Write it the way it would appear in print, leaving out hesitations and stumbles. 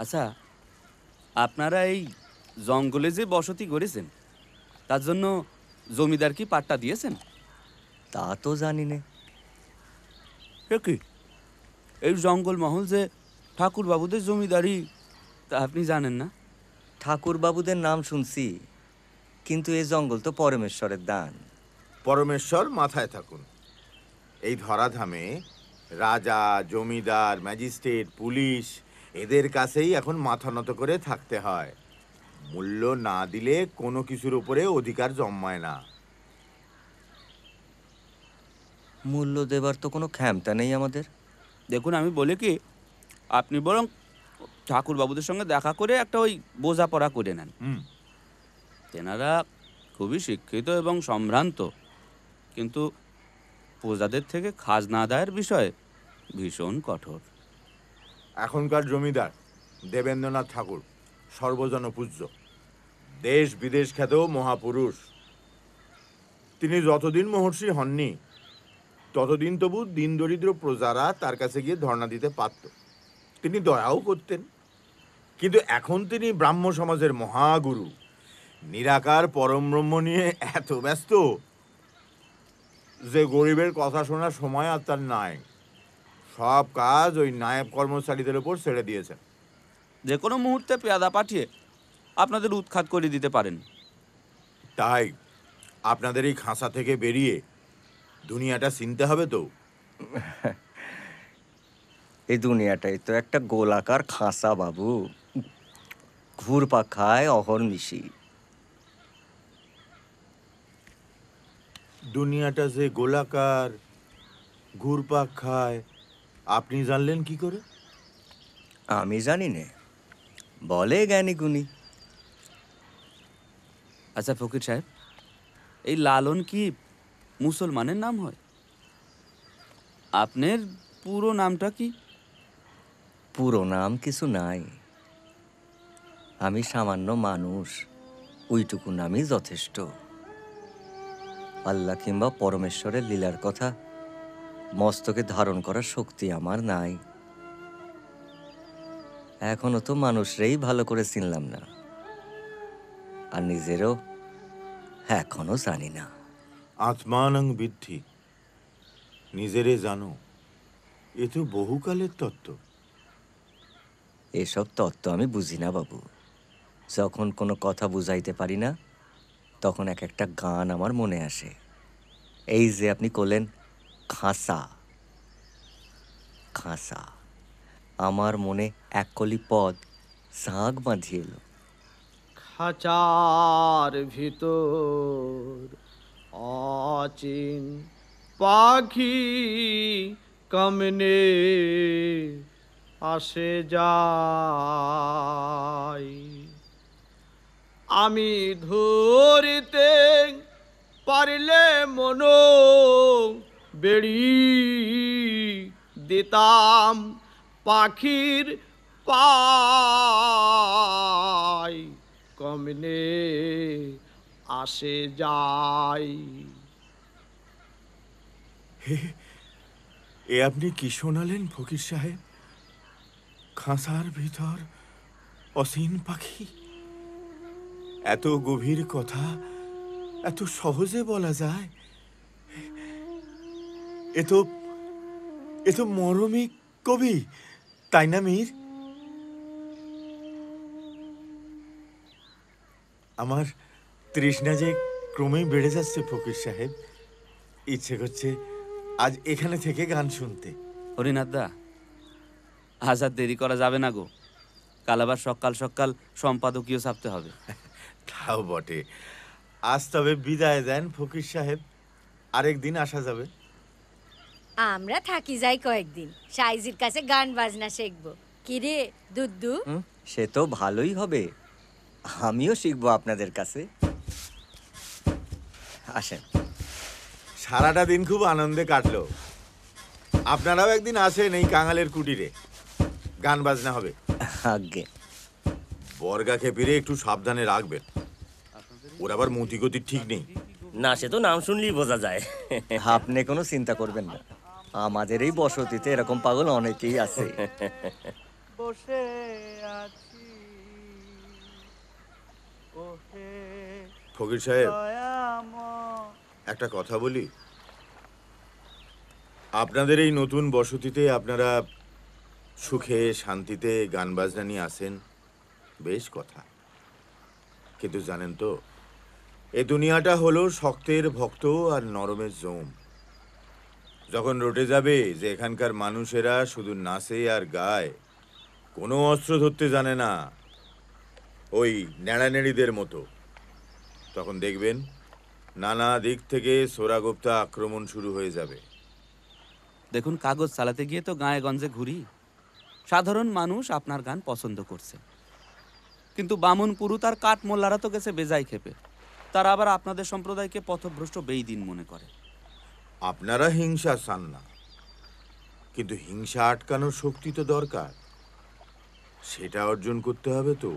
আচ্ছা, আপনারা এই জঙ্গলে যে বসতি করেছেন তার জন্য জমিদার কি পাট্টা দিয়েছেন? তা তো জানি না। কি এই জঙ্গল মহল যে ঠাকুর বাবুদের জমিদারি তা আপনি জানেন না? ঠাকুর বাবুদের নাম শুনছি, কিন্তু এই জঙ্গল তো পরমেশ্বরের দান। পরমেশ্বর মাথায় থাকুন। এই ধরাধামে রাজা, জমিদার, ম্যাজিস্ট্রেট, পুলিশ এদের কাছেই এখন মাথা নত করে থাকতে হয়। মূল্য না দিলে কোনো কিছুর উপরে অধিকার জন্মায় না। মূল্য দেবার তো কোনো ক্ষমতা নেই আমাদের। দেখুন, আমি বলি কি, আপনি বরং ঠাকুর বাবুদের সঙ্গে দেখা করে একটা ওই বোঝাপড়া করে নেন। তেনারা খুবই শিক্ষিত এবং সম্ভ্রান্ত, কিন্তু প্রজাদের থেকে খাজনা আদায়ের বিষয়ে ভীষণ কঠোর। এখনকার জমিদার দেবেন্দ্রনাথ ঠাকুর সর্বজনপূজ্য, দেশ বিদেশ খ্যাত মহাপুরুষ। তিনি যতদিন মহর্ষি হননি ততদিন তবু দিন দরিদ্র প্রজারা তার কাছে গিয়ে ধর্ণা দিতে পারত। তিনি দয়াও করতেন। কিন্তু এখন তিনি ব্রাহ্ম সমাজের মহাগুরু, নিরাকার পরম ব্রহ্ম নিয়ে এত ব্যস্ত যে গরিবের কথা শোনার সময় আর তার নাই। সব কাজ ওই নায়েব কর্মচারীদের উপর ছেড়ে দিয়েছেন। যে কোনো মুহূর্তে পেয়াদা পাঠিয়ে আপনাদের উৎখাত করে দিতে পারেন। তাই আপনাদের এই খাঁচা থেকে বেরিয়ে দুনিয়াটা চিনতে হবে তো। এই দুনিয়াটাই তো একটা গোলাকার খাঁচা বাবু, ঘুরপাক খায় অহর্নিশি। দুনিয়াটা যে গোলাকার ঘুরপাক খায় আপনি জানলেন কি করে? আমি জানি নে, বলে জ্ঞানী গুণী। আচ্ছা ফকির সাহেব, এই লালন কি মুসলমানের নাম হয়? আপনার পুরো নামটা কি? পুরো নাম কিছু নাই, আমি সামান্য মানুষ, ওইটুকু নামই যথেষ্ট। আল্লাহ কিংবা পরমেশ্বরের লীলার কথা মস্তকে ধারণ করার শক্তি আমার নাই। এখনো তো মানুষরেই ভালো করে চিনলাম না, আর নিজেরও এখনো জানি না। আত্মানং বিদ্ধি, নিজেরে জানো, এ তো বহুকালের তত্ত্ব। এসব তত্ত্ব আমি বুঝি না বাবু। যখন কোনো কথা বুঝাইতে পারি না তখন এক একটা গান আমার মনে আসে। এই যে আপনি করলেন খাঁচা, খাঁচা, আমার মনে এক কলি পদ ঝাঁক বাঁধিয়ে এলো। খাঁচার ভিতর অচিন পাখি কমনে আসে যায়, আমি ধরিতে পারলে মনো বেড়ি দিতাম পাখির পাই, কমনে আসে যায়। এ আপনি কি শোনালেন ফকির সাহেব? খাঁচার ভিতর অসীন পাখি, এত গভীর কথা এত সহজে বলা যায়? এ তো মরমী কবি, তাই না মীর? আমার তৃষ্ণা যে ক্রমেই বেড়ে যাচ্ছে ফকির সাহেব। ইচ্ছে করছে আজ এখানে থেকে গান শুনতে। হরিনাথদা, আজ আর দেরি করা যাবে না গো। কাল আবার সকাল সকাল সম্পাদকীয় ছাপতে হবে। তাও বটে। আজ তবে বিদায় দেন ফকির সাহেব, আরেকদিন আসা যাবে। আমরা থাকি যাই কয়েকদিন, সাইজির কাছে গান বাজনা শিখবো। কিরে দুদ্দু? সে তো ভালোই হবে, আমিও শিখবো আপনাদের কাছে। আসেন। সারাটা দিন খুব আনন্দে কাটলো। আপনারাও একদিন আসেন এই কাঙালের কুটিরে, গান বাজনা হবে। আজ্ঞে। বর্গা খেপিরে একটু সাবধানে রাখবেন, ওর আবার মতিগতি ঠিক নেই। না, সে তো নাম শুনলেই বোঝা যায়। আপনি কোনো চিন্তা করবেন না, আমাদের এই বসতিতে এরকম পাগল অনেকেই আছে। বসে আছি ওহে ফকির সাহেব দয়াময়। একটা কথা বলি, আপনাদের এই নতুন বসতিতে আপনারা সুখে শান্তিতে গান বাজনা নিয়ে আসেন, বেশ কথা। কিন্তু জানেন তো, এ দুনিয়াটা হলো শক্তের ভক্ত আর নরমের জম। যখন রটে যাবে যে এখানকার মানুষেরা শুধু নাচে আর গায়, কোনো অস্ত্র ধরতে জানে না, ওই নেড়ানেড়িদের মতো, তখন দেখবেন নানা দিক থেকে সোরাগোপ্তা আক্রমণ শুরু হয়ে যাবে। দেখুন, কাগজ চালাতে গিয়ে তো গায়ে গঞ্জে ঘুরি, সাধারণ মানুষ আপনার গান পছন্দ করছে, কিন্তু বামুন পুরুত আর কাঠ মোল্লারা তো গেছে বেজায় খেপে। তারা আবার আপনাদের সম্প্রদায়কে পথভ্রষ্ট বেইদিন মনে করে। আপনারা হিংসা চান না, কিন্তু হিংসা আটকানোর শক্তি তো দরকার, সেটা অর্জন করতে হবে তো।